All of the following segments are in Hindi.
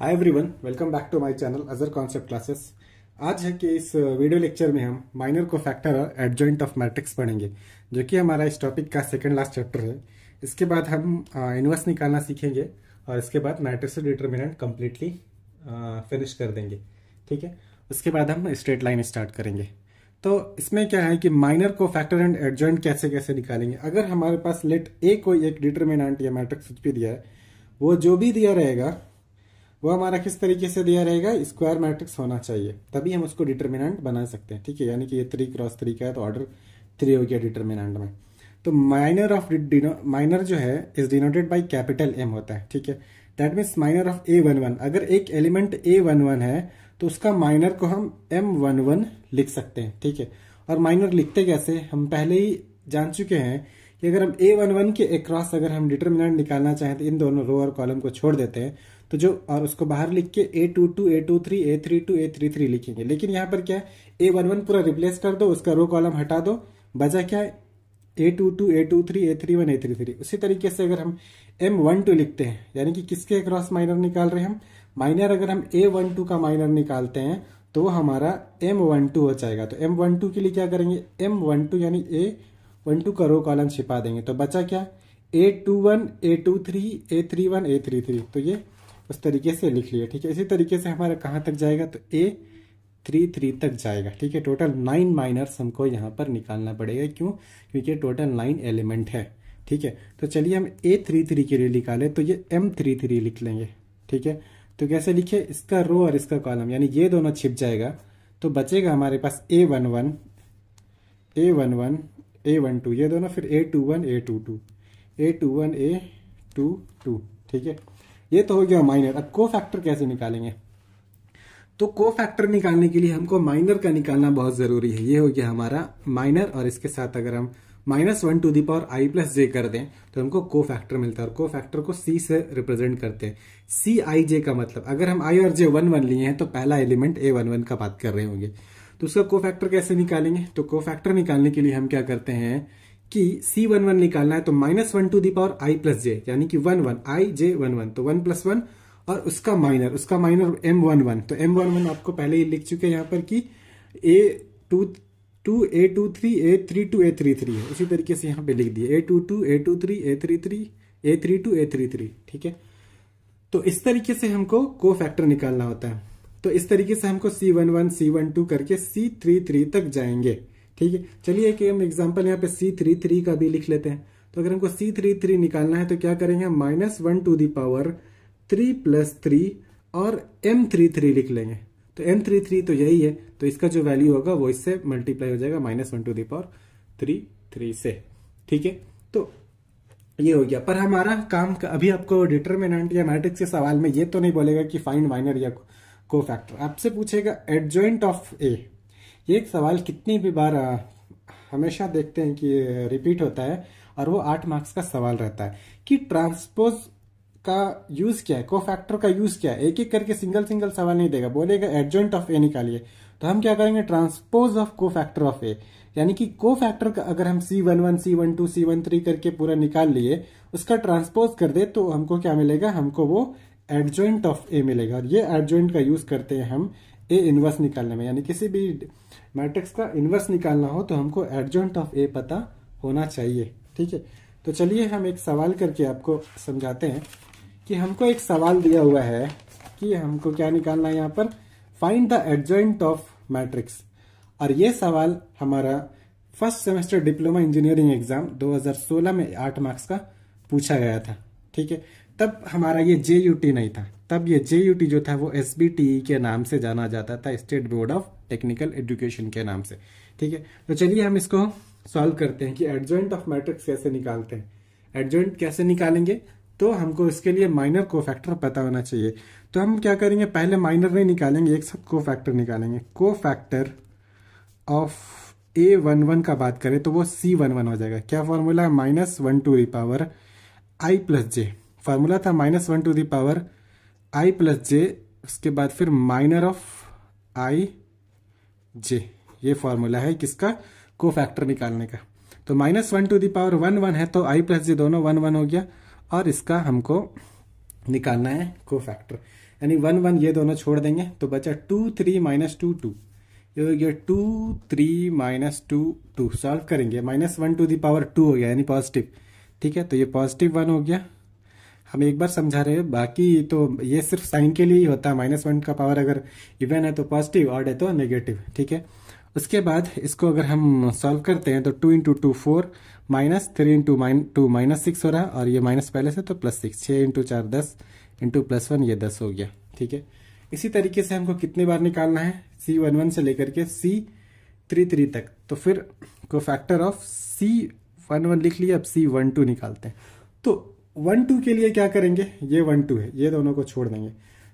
Hi everyone, welcome back to my channel Ajar concept classes. आज है कि इस वीडियो लेक्चर में हम माइनर कोफैक्टर और एडजॉइंट ऑफ मैट्रिक्स पढ़ेंगे, जो कि हमारा इस टॉपिक का सेकंड लास्ट चैप्टर है। इसके बाद हम इनवर्स निकालना सीखेंगे और इसके बाद मैट्रिक्स डिटर्मिनेंट कंप्लीटली फिनिश कर देंगे। ठीक है, उसके बाद हम स्ट्रेट लाइन स्टार्ट करेंगे। तो इसमें क्या है कि माइनर कोफैक्टर एंड एडजॉइंट कैसे कैसे निकालेंगे। अगर हमारे पास लेट ए कोई एक डिटर्मिनेंट या मैट्रिक्स कुछ भी दिया है, वो जो भी दिया रहेगा वो हमारा किस तरीके से दिया रहेगा, स्क्वायर मैट्रिक्स होना चाहिए, तभी हम उसको डिटर्मिनेंट बना सकते हैं। ठीक है, यानी कि ये 3 क्रॉस 3 का है तो ऑर्डर 3 हो गया डिटर्मिनेंट में। तो माइनर जो है is denoted by capital M होता है। ठीक है, that means minor of A11। अगर एक एलिमेंट A11 है तो उसका माइनर को हम M11 लिख सकते हैं। ठीक है, और माइनर लिखते कैसे हम पहले ही जान चुके हैं कि अगर हम A11 के अक्रॉस अगर हम डिटर्मिनेंट निकालना चाहें तो इन दोनों रो और कॉलम को छोड़ देते हैं तो जो और उसको बाहर लिख के A22, A23, A32, A33 लिखेंगे। लेकिन यहाँ पर क्या है, A11 पूरा रिप्लेस कर दो, उसका रो कॉलम हटा दो, बचा क्या है A22, A23, A31, A33। उसी तरीके से अगर हम M12 लिखते हैं, यानी कि किसके अक्रॉस माइनर निकाल रहे हैं हम, माइनर अगर हम A12 का माइनर निकालते हैं तो हमारा M12 हो जाएगा। तो M12 के लिए क्या करेंगे, M12 यानी A12 का रो कॉलम छिपा देंगे, तो बचा क्या A21, A23, A31, A33। तो ये उस तरीके से लिख लिया। ठीक है, इसी तरीके से हमारा कहां तक जाएगा, तो A33 तक जाएगा। ठीक है, टोटल 9 माइनर्स हमको यहाँ पर निकालना पड़ेगा। क्यों? क्योंकि टोटल 9 एलिमेंट है। ठीक है, तो चलिए हम A33 के लिए निकाले तो ये M33 लिख लेंगे। ठीक है, तो कैसे लिखे, इसका रो और इसका कॉलम यानी ये दोनों छिप जाएगा, तो बचेगा हमारे पास A11, A11, A12, ये दोनों, फिर A21, A22, A21, A22। ठीक है, ये तो हो गया माइनर। अब को फैक्टर कैसे निकालेंगे, तो को फैक्टर निकालने के लिए हमको माइनर का निकालना बहुत जरूरी है। ये हो गया हमारा माइनर, और इसके साथ अगर हम -1 to the power i plus j कर दें तो हमको को फैक्टर मिलता है। और को फैक्टर को c से रिप्रेजेंट करते हैं। सी आई जे का मतलब, अगर हम i और j 1 1 लिए हैं तो पहला एलिमेंट A11 का बात कर रहे होंगे। तो उसका को फैक्टर कैसे निकालेंगे, तो को फैक्टर निकालने के लिए हम क्या करते हैं कि C11 निकालना है तो -1 to the power i plus j, यानी कि 1 1 i j 1 1, तो 1 + 1 और उसका माइनर M11। तो M11 आपको पहले ही लिख चुके हैं यहाँ पर कि A22, A23, A32, A33 है। उसी तरीके से यहाँ पे लिख दिए A22, A23, A33, A32, A33। ठीक है, तो इस तरीके से हमको को फैक्टर निकालना होता है। तो इस तरीके से हमको C11, C12 करके C33 तक जाएंगे। ठीक है, चलिए एक हम एग्जांपल यहाँ पे C33 का भी लिख लेते हैं। तो अगर हमको C33 निकालना है तो क्या करेंगे, -1 टू द पावर 3 + 3 और M33 लिख लेंगे। तो M33 तो यही है, तो इसका जो वैल्यू होगा वो इससे मल्टीप्लाई हो जाएगा -1 टू द पावर 3 से। ठीक है, तो ये हो गया। पर हमारा काम अभी आपको डिटर्मिनेंट या मैट्रिक्स के सवाल में ये तो नहीं बोलेगा कि फाइंड माइनर या को फैक्टर, आपसे पूछेगा एडजॉइंट ऑफ ए। ये एक सवाल कितनी भी बार हमेशा देखते हैं कि रिपीट होता है, और वो 8 मार्क्स का सवाल रहता है कि ट्रांसपोज का यूज क्या है, को फैक्टर का यूज क्या है। एक एक करके सिंगल सिंगल सवाल नहीं देगा, बोलेगा एडजॉइंट ऑफ ए निकालिए। तो हम क्या करेंगे, ट्रांसपोज ऑफ को फैक्टर ऑफ ए, यानी कि को फैक्टर का अगर हम C11, C12, C13 करके पूरा निकाल लिए, उसका ट्रांसपोज कर दे तो हमको क्या मिलेगा, हमको वो एडजॉइंट ऑफ ए मिलेगा। और ये एडजॉइंट का यूज करते हैं हम ए इनवर्स निकालने में, यानी किसी भी मैट्रिक्स का इनवर्स निकालना हो तो हमको एडजॉइंट ऑफ ए पता होना चाहिए। ठीक है, तो चलिए हम एक सवाल करके आपको समझाते हैं कि हमको एक सवाल दिया हुआ है कि हमको क्या निकालना है यहाँ पर, find the adjoint of matrix. और ये सवाल हमारा first semester diploma engineering exam 2016 में 8 मार्क्स का पूछा गया था। ठीक है, तब हमारा ये JUT नहीं था, तब ये JUT जो था वो SBTE के नाम से जाना जाता था, state board of technical education के नाम से। ठीक है, तो चलिए हम इसको सॉल्व करते हैं कि एडजॉइंट ऑफ मैट्रिक्स कैसे निकालते हैं। एडजॉइंट कैसे निकालेंगे, तो हमको इसके लिए माइनर को फैक्टर पता होना चाहिए। तो हम क्या करेंगे, पहले माइनर नहीं निकालेंगे, एक साथ को फैक्टर निकालेंगे। को फैक्टर ऑफ A11 का बात करें तो वो C11 हो जाएगा। क्या फॉर्मूला है, -1 to the power i plus j. Formula था -1 to the power i plus j, उसके बाद फिर माइनर ऑफ i j। ये फॉर्मूला है किसका, को फैक्टर निकालने का। तो -1 टू द पावर 1 1 है तो i प्लस जे दोनों 1 1 हो गया, और इसका हमको निकालना है को फैक्टर। यानी 1 1 ये दोनों छोड़ देंगे तो बचा 2 3 माइनस 2 2, ये हो गया 2 3 माइनस 2 2। सॉल्व करेंगे -1 टू द पावर 2 हो गया यानी पॉजिटिव। ठीक है, तो ये +1 हो गया। हम एक बार समझा रहे हैं, बाकी तो ये सिर्फ साइन के लिए ही होता है। -1 का पावर अगर इवन है तो पॉजिटिव, ऑड है तो नेगेटिव। ठीक है, उसके बाद इसको अगर हम सॉल्व करते हैं तो 2 इंटू 2 4, -3 इंटू 2 -6 हो रहा है, और ये माइनस पहले से तो +6, 6 इंटू 4 10 इंटू +1 ये 10 हो गया। ठीक है, इसी तरीके से हमको कितनी बार निकालना है, C11 से लेकर के C33 तक। तो फिर कोफैक्टर ऑफ C11 लिख लिया, अब C12 निकालते हैं। तो 1 2 के लिए क्या करेंगे, ये 1 2 है, ये दोनों को छोड़ देंगे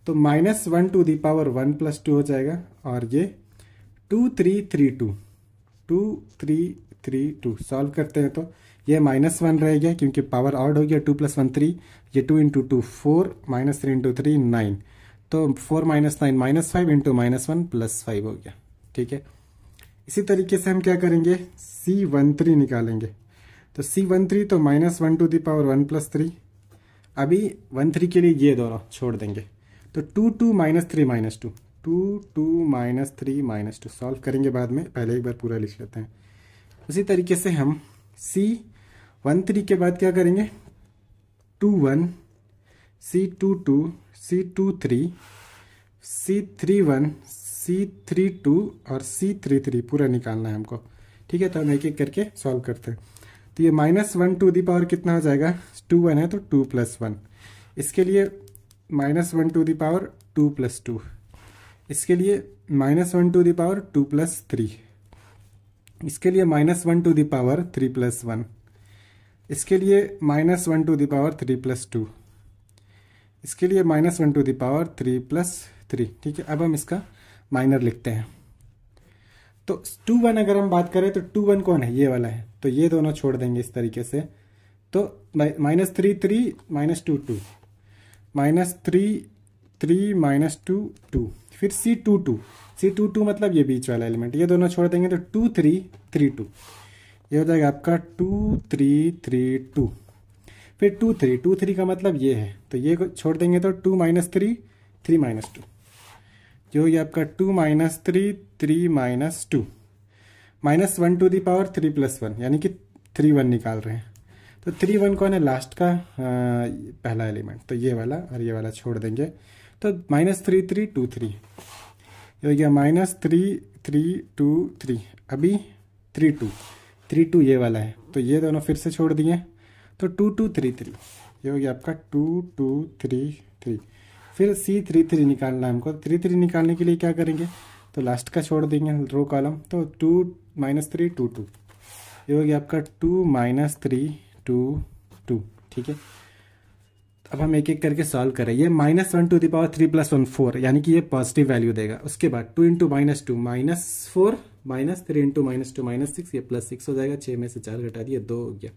तो -1 टू द पावर 1 + 2 हो जाएगा, और ये 2 3 3 2 2 3 3 2। सॉल्व करते हैं तो ये -1 रह गया क्योंकि पावर ऑड हो गया, 2 + 1 3, ये 2 इंटू 2 4, -3 इंटू 3 9, तो 4 - 9 -5 इंटू -1 +5 हो गया। ठीक है, इसी तरीके से हम क्या करेंगे, C13 निकालेंगे। तो C13 तो -1 टू द पावर 1 + 3, अभी 1 3 के लिए ये दोनों छोड़ देंगे तो 2 2 -3 -2 2 2 -3 -2। सॉल्व करेंगे बाद में, पहले एक बार पूरा लिख लेते हैं। उसी तरीके से हम C13 के बाद क्या करेंगे, 2 1 C22 C23 C31 C32 और C33 पूरा निकालना है हमको। ठीक है, तो हम एक एक करके सॉल्व करते हैं। तो ये -1 टू दी पावर कितना हो जाएगा, 2 1 है तो 2 + 1, इसके लिए -1 टू दी पावर 2 + 2, इसके लिए -1 टू दी पावर 2 + 3, इसके लिए -1 टू दी पावर 3 + 1, इसके लिए -1 टू दी पावर 3 + 2, इसके लिए -1 टू दी पावर 3 + 3। ठीक है, अब हम इसका माइनर लिखते हैं। तो 2 1 अगर हम बात करें तो 2 1 कौन है, ये वाला है, तो ये दोनों छोड़ देंगे इस तरीके से। तो -3 3 -2 2, -3 3 -2 2, फिर C22 मतलब ये बीच वाला एलिमेंट, ये दोनों छोड़ देंगे तो 2 3 3 2, ये हो जाएगा आपका 2 3 3 2। फिर 2 3 का मतलब ये है, तो ये छोड़ देंगे तो 2 - 3 3 -2, जो ये आपका 2 - 3 3 -2, -1 टू दी पावर 3 + 1 यानी कि 3 1 निकाल रहे हैं। तो 3 1 कौन है, लास्ट का पहला एलिमेंट, तो ये वाला और ये वाला छोड़ देंगे तो -3 3 2 3, ये हो गया -3 3 2 3, अभी 3 2 ये वाला है, तो ये दोनों फिर से छोड़ दिए तो 2 2 3 3, ये हो गया आपका 2 2 3 3। फिर C33 निकालना है हमको। 33 निकालने के लिए क्या करेंगे, तो लास्ट का छोड़ देंगे रो कॉलम, तो 2 - 3 2 2, ये हो गया आपका 2 - 3 2 2। ठीक है, अब हम एक एक करके सॉल्व करें। ये -1 टू द पावर 3 + 1 4 यानी कि ये पॉजिटिव वैल्यू देगा। उसके बाद 2 इंटू -2 -4, -3 इंटू -2 -6, ये +6 हो जाएगा, 6 में से 4 घटा दिए 2 हो गया।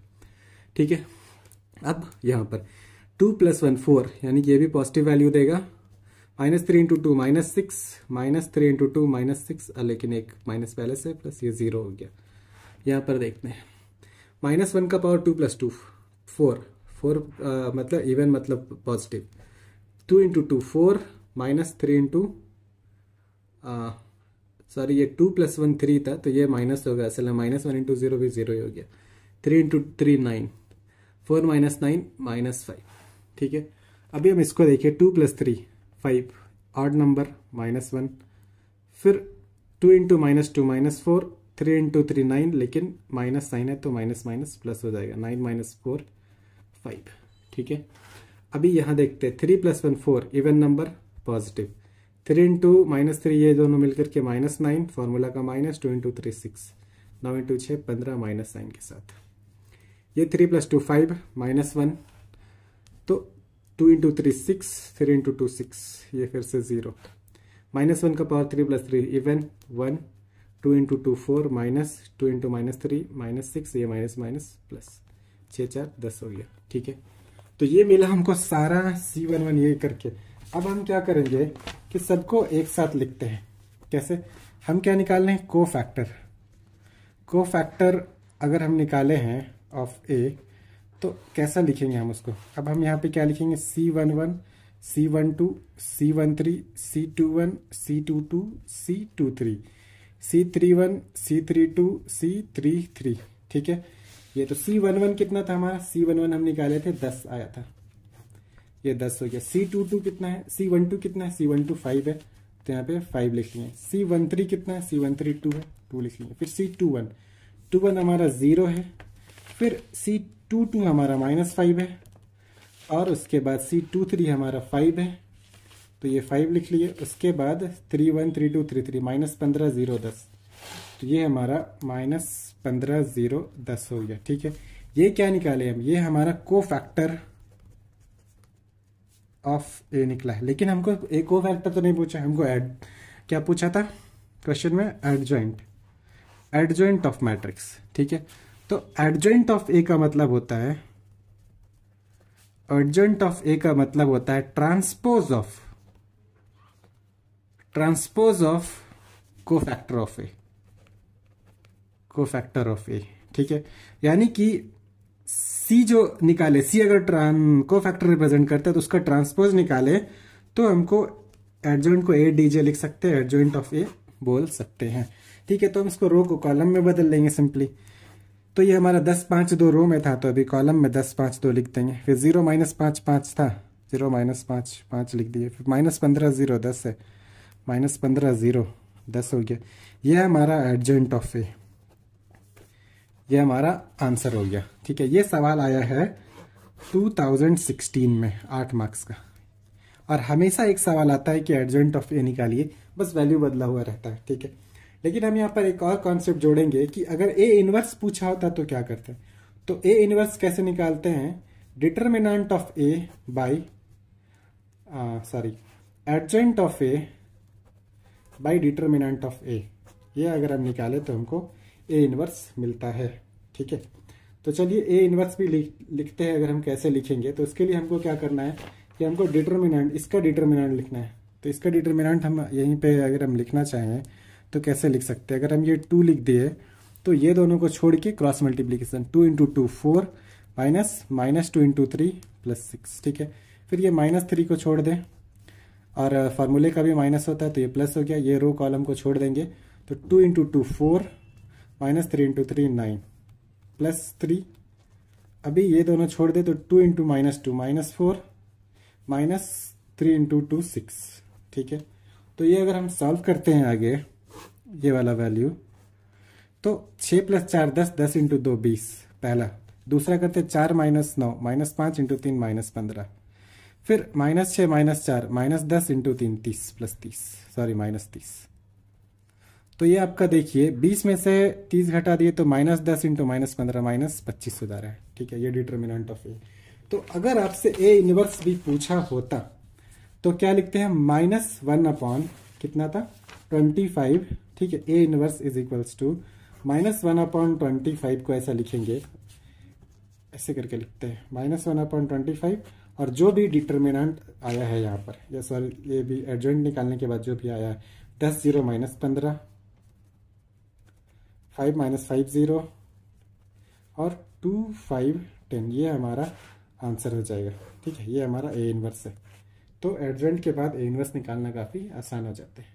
ठीक है, अब यहाँ पर 2 + 1 4 यानी कि ये भी पॉजिटिव वैल्यू देगा। -3 इंटू 2 -6, -3 इंटू 2 -6, लेकिन एक माइनस पहले से, प्लस ये 0 हो गया। यहाँ पर देखते हैं -1 का पावर 2 + 2 4 मतलब इवन मतलब पॉजिटिव। 2 इंटू 2 4, -3 इंटू सॉरी ये 2 + 1 3 था तो ये माइनस होगा, असल में -1 इंटू 0 भी 0 ही हो गया। 3 इंटू 3 9, 4 - 9 -5। ठीक है, अभी हम इसको देखिए 2 + 3 5, ऑड नंबर -1, फिर 2 इंटू -2 -4, 3 इंटू 3 9, लेकिन माइनस साइन है तो माइनस माइनस प्लस हो जाएगा, 9 - 4 5। ठीक है, अभी यहाँ देखते हैं 3 + 1 4 इवन नंबर पॉजिटिव, 3 इंटू -3 ये दोनों मिलकर के -9, फॉर्मूला का -2 इंटू 3 6, 9 इंटू 6 15 माइनस साइन के साथ। ये 3 + 2 5 -1, तो 2 इंटू 3 6, 3 इंटू 2 6, ये फिर से 0, -1 का पावर 3 + 3 इवन 1, 2 इंटू 2 4, -2 इंटू -3 -6, ये माइनस माइनस प्लस, 6 4 10 हो गया। ठीक है, तो ये मिला हमको सारा C11 ये करके। अब हम क्या करेंगे कि सबको एक साथ लिखते हैं। कैसे, हम क्या निकाल रहे हैं, कोफैक्टर अगर हम निकाले हैं ऑफ ए तो कैसा लिखेंगे हम उसको। अब हम यहाँ पे क्या लिखेंगे, C11 C12, C13, C21, C22, C23, C31, C32, C33। ठीक है, ये तो C11 कितना था हमारा, C11 हम निकाले थे 10 आया था, ये 10 हो गया। C22 कितना है, C12 कितना है, C12 5 है तो यहाँ पे 5 लिख लिए। C13 कितना है, C13 2 है, 2 लिख लिए। फिर C21 हमारा 0 है। फिर C22 हमारा -5 है, और उसके बाद C23 हमारा 5 है तो ये 5 लिख लिए। उसके बाद 31 32 33 -15 0 10, तो ये हमारा -15 0 10 हो गया। ठीक है, ये क्या निकाले हम, ये हमारा को फैक्टर ऑफ ए निकला है। लेकिन हमको ए को फैक्टर तो नहीं पूछा, हमको क्या पूछा था क्वेश्चन में, एडजॉइंट ऑफ मैट्रिक्स। ठीक है, तो एडजॉइंट ऑफ ए का मतलब होता है, एडजॉइंट ऑफ ए का मतलब होता है transpose of cofactor of A, cofactor of A. ठीक है, यानी कि सी जो निकाले, सी अगर कोफैक्टर रिप्रेजेंट करता है तो उसका ट्रांसपोज निकाले तो हमको एडजॉइंट को ए डीजे लिख सकते हैं, एडजॉइंट ऑफ ए बोल सकते हैं। ठीक है, तो हम इसको रो को कॉलम में बदल लेंगे सिंपली। तो ये हमारा 10 5 2 रो में था, तो अभी कॉलम में 10 5 2 लिख देंगे। फिर 0 -5 5 था, 0 -5 5 लिख दिए। फिर -15 0 10 है, -15 0 10 हो गया। ये हमारा एडजॉइंट ऑफ ए, ये हमारा आंसर हो गया। ठीक है, ये सवाल आया है 2016 में 8 मार्क्स का। और हमेशा एक सवाल आता है कि एडजॉइंट ऑफ ए निकालिए, बस वैल्यू बदला हुआ रहता है। ठीक है, लेकिन हम यहाँ पर एक और कॉन्सेप्ट जोड़ेंगे कि अगर ए इनवर्स पूछा होता तो क्या करते हैं। तो ए इनवर्स कैसे निकालते हैं, determinant of A by adjoint of A by determinant of A, ये अगर हम निकाले तो हमको ए इनवर्स मिलता है। ठीक है, तो चलिए ए इनवर्स भी लिखते हैं। अगर हम कैसे लिखेंगे तो उसके लिए हमको क्या करना है कि हमको डिटर्मिनेंट, इसका डिटर्मिनेंट लिखना है। तो इसका डिटर्मिनेंट हम यहीं पे अगर हम लिखना चाहें तो कैसे लिख सकते हैं। अगर हम ये 2 लिख दिए तो ये दोनों को छोड़ के क्रॉस मल्टीप्लीकेशन, 2 × 2 4 -2 × 3 +6। ठीक है, फिर ये -3 को छोड़ दें, और फार्मूले का भी माइनस होता है तो ये प्लस हो गया। ये रो कॉलम को छोड़ देंगे तो 2 × 2 4 -3 × 3 9 +3। अभी ये दोनों छोड़ दे तो 2 × -2 -4 -3 × 2 6। ठीक है, तो ये अगर हम सॉल्व करते हैं आगे ये वाला वैल्यू, तो 6 + 4 10 10 × 2 20 पहला। दूसरा करते 4 - 9 -5 × 3 -15। फिर -6 - 4 -10 × 3 30 +30 -30। तो ये आपका देखिए 20 में से 30 घटा दिए तो -10 × -15 -25 सुधार है। ठीक है, ये डिटर्मिनेंट ऑफ ए। तो अगर आपसे ए इनवर्स भी पूछा होता तो क्या लिखते हैं, -1 कितना था 25। ठीक है, A inverse is equals to -1/25 को ऐसा लिखेंगे, ऐसे करके लिखते हैं -1/25। और जो भी डिटर्मिनेंट आया है यहाँ पर, या सॉरी ये भी एडजॉइंट निकालने के बाद जो भी आया है 10 0 -15 5 -5 0 और 2 5 10, ये हमारा आंसर हो जाएगा। ठीक है, ये हमारा ए इनवर्स है। तो एडजॉइंट के बाद ए इनवर्स निकालना काफ़ी आसान हो जाता है।